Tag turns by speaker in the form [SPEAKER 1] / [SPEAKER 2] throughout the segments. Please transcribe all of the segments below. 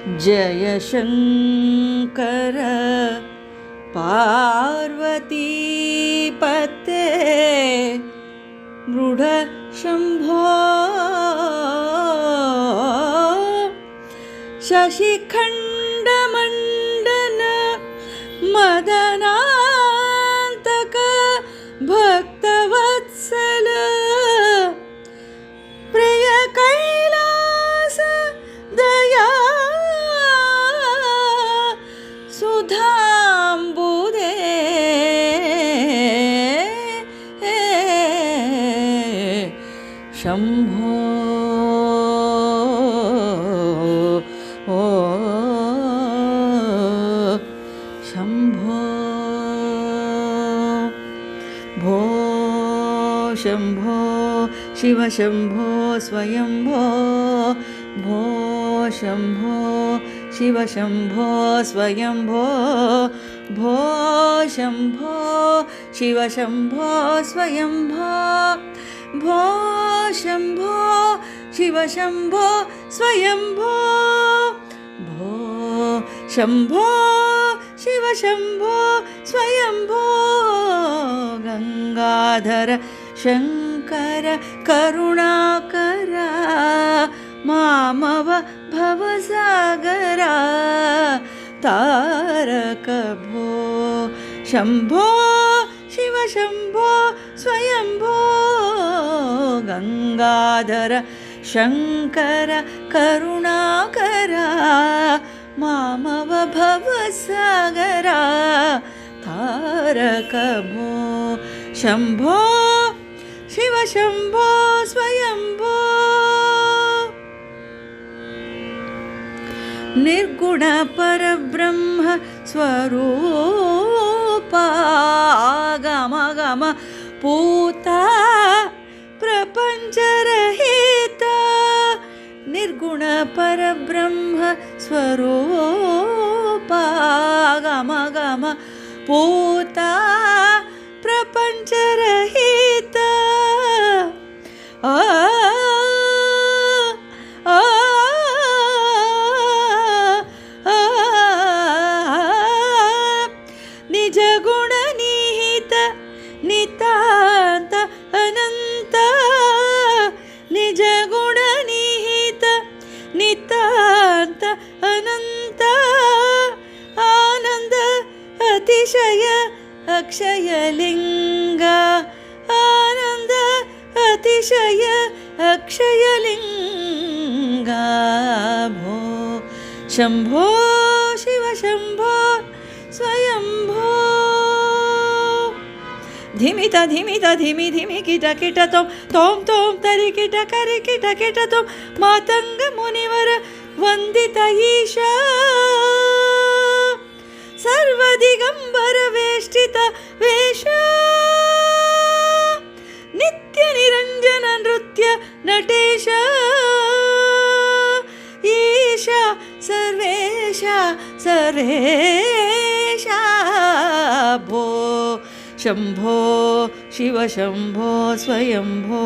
[SPEAKER 1] जय शङ्कर पार्वतीपते मृड शम्भो शशिखण्डमण्डन मदनान्तक भक्तवत्सल प्रिय कैलास दया सुधाम्बुदे शम्भो शम्भो भो शम्भो शिव शम्भो स्वयंभो भो शम्भो शिव शम्भो स्वयंभो भो शम्भो शिव शम्भो स्वयंभो भो शम्भो शिव शम्भो स्वयंभो भो शम्भो शिव शम्भो स्वयंभो गंगाधर शंकर करुणाकर मामव भवसागर तारक भो शम्भो शिव शम्भो स्वयंभो गंगाधर शंकर करुणाकर मामव भवसागर तारक भो शम्भो शिव शम्भो स्वयंभो निर्गुण परब्रह्म स्वरूपा गम गम पूता प्रपंचरहिता निर्गुण परब्रह्म स्वरूपा गम गम पूता प्रपंचरहिता निज गुण निहित नितांत अनंत निज गुण निहित नितांत अनंत आनंद अतिशय अक्षय लिंग आनंद अतिशय अक्षय लिंग भो शम्भो शिव शम्भो स्वयंभो धिमित धिमित धिमि धिमि किट किट तोम तोम तोम तरि किट करि किट किट तोम मातंग मुनिवर वंदित ईशा सर्व दिगंबर वेष्टित वेश नित्य निरंजन नृत्य नटेश ईशा सर्वेशा सर्वेशा भो शम्भो शिव शम्भो स्वयंभो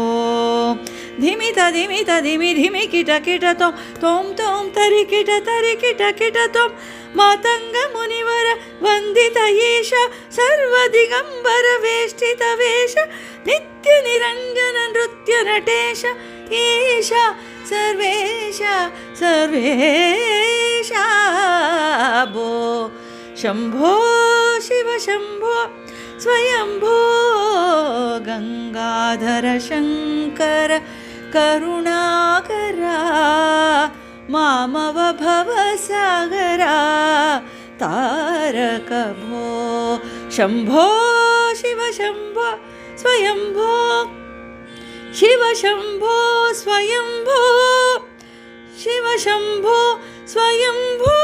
[SPEAKER 1] धिमित धिमित धिमि धिमि किट किट तोम तोम तोम तरि किट तोम मातंग मुनिवर वंदित ईशा सर्व दिगंबर वेष्टित वेश नित्य निरंजन नृत्य नटेश ईशा सर्वेशा सर्वेशा भो शम्भो शिव शम्भो स्वयंभो गंगाधर शंकर करुणाकर मामव भवसागर तारक भो शम्भो शिव शम्भो स्वयंभो शिव शम्भो स्वयंभो शिव शम्भो स्वयंभो